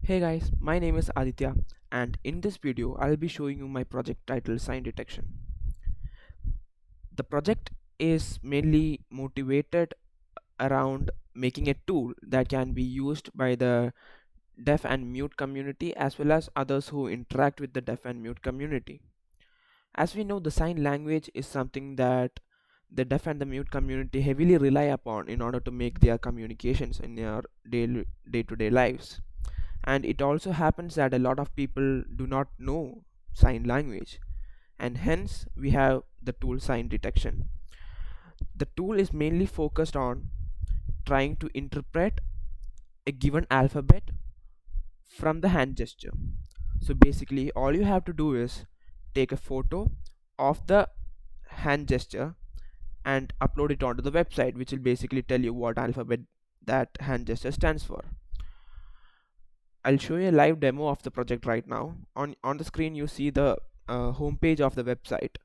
Hey guys, my name is Aditya, and in this video I'll be showing you my project titled Sign Detection. The project is mainly motivated around making a tool that can be used by the deaf and mute community as well as others who interact with the deaf and mute community. As we know, the sign language is something that the deaf and the mute community heavily rely upon in order to make their communications in their day-to-day lives. And it also happens that a lot of people do not know sign language, and hence we have the tool sign detection. The tool is mainly focused on trying to interpret a given alphabet from the hand gesture. So basically all you have to do is take a photo of the hand gesture and upload it onto the website, which will basically tell you what alphabet that hand gesture stands for. I'll show you a live demo of the project right now. On the screen you see the homepage of the website,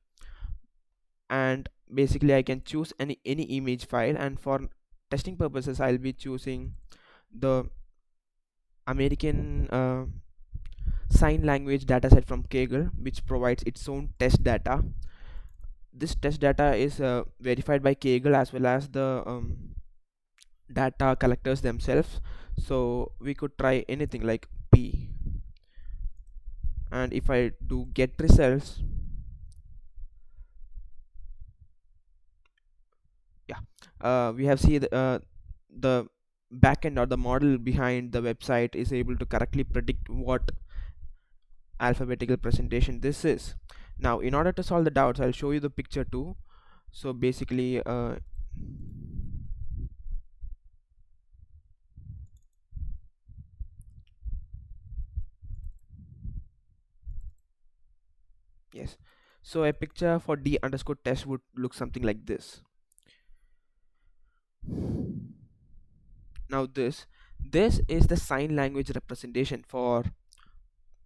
and basically I can choose any image file, and for testing purposes I'll be choosing the American sign language dataset from Kaggle, which provides its own test data. This test data is verified by Kaggle as well as the data collectors themselves. So we could try anything like P, and if I do get results, yeah, we have see the backend or the model behind the website is able to correctly predict what alphabetical presentation this is. Now in order to solve the doubts, I'll show you the picture too. So basically yes, so a picture for d underscore test would look something like this. Now this is the sign language representation for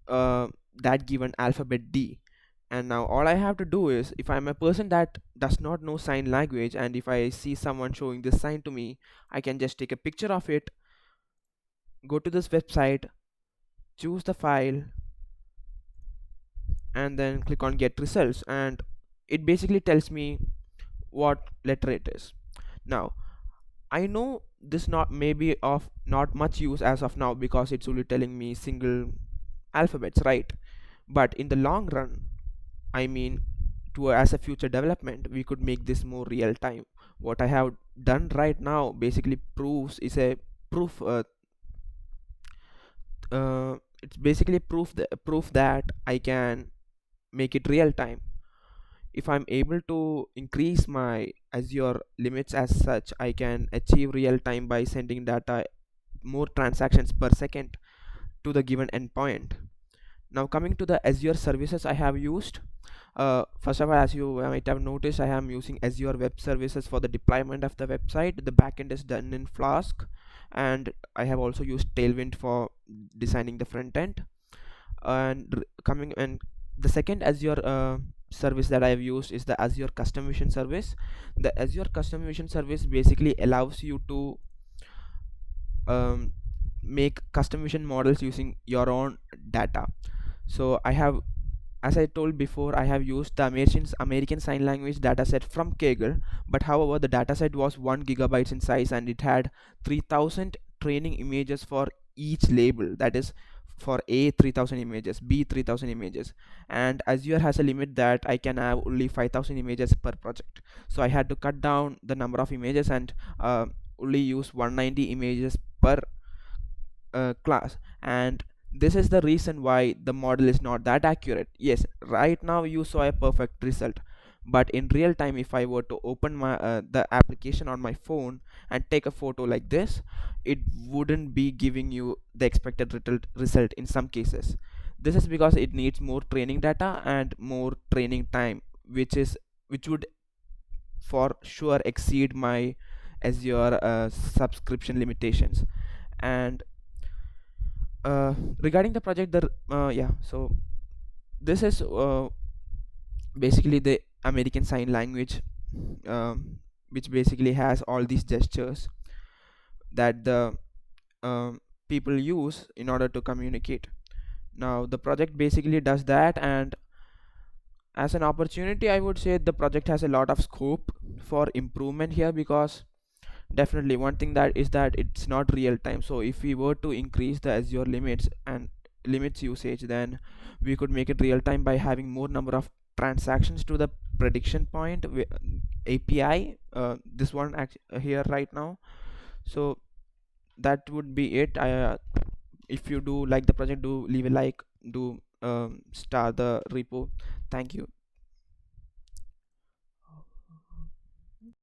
that given alphabet D. And now all I have to do is, if I'm a person that does not know sign language and if I see someone showing this sign to me, I can just take a picture of it, go to this website, choose the file, and then click on get results, and it basically tells me what letter it is. Now I know this not maybe of not much use as of now because it's only telling me single alphabets, right? But in the long run, I mean, to as a future development, we could make this more real time. What I have done right now basically proves is a proof. It's basically proof that I can make it real time. If I'm able to increase my Azure limits as such, I can achieve real time by sending data more transactions per second to the given endpoint. Now coming to the Azure services I have used, first of all, as you might have noticed, I am using Azure Web Services for the deployment of the website. The backend is done in Flask, and I have also used Tailwind for designing the front end. And coming and the second Azure service that I have used is the Azure Custom Vision service. The Azure Custom Vision service basically allows you to um, make custom vision models using your own data. So I have, as I told before, I have used the American Sign Language dataset from Kaggle, but however the dataset was 1 gigabytes in size and it had 3000 training images for each label. That is, for A 3000 images, B 3000 images, and Azure has a limit that I can have only 5000 images per project. So I had to cut down the number of images and only use 190 images per class, and this is the reason why the model is not that accurate. Yes, right now you saw a perfect result, but in real time if I were to open my the application on my phone and take a photo like this, it wouldn't be giving you the expected result in some cases. This is because it needs more training data and more training time, which would for sure exceed my Azure subscription limitations. And regarding the project, yeah, so this is basically the American Sign Language, which basically has all these gestures that the people use in order to communicate. Now the project basically does that, and as an opportunity I would say the project has a lot of scope for improvement here, because definitely one thing that is that it's not real time. So if we were to increase the Azure limits and limits usage, then we could make it real time by having more number of transactions to the prediction point API, this one here right now. So that would be it. If you do like the project, do leave a like, do star the repo. Thank you.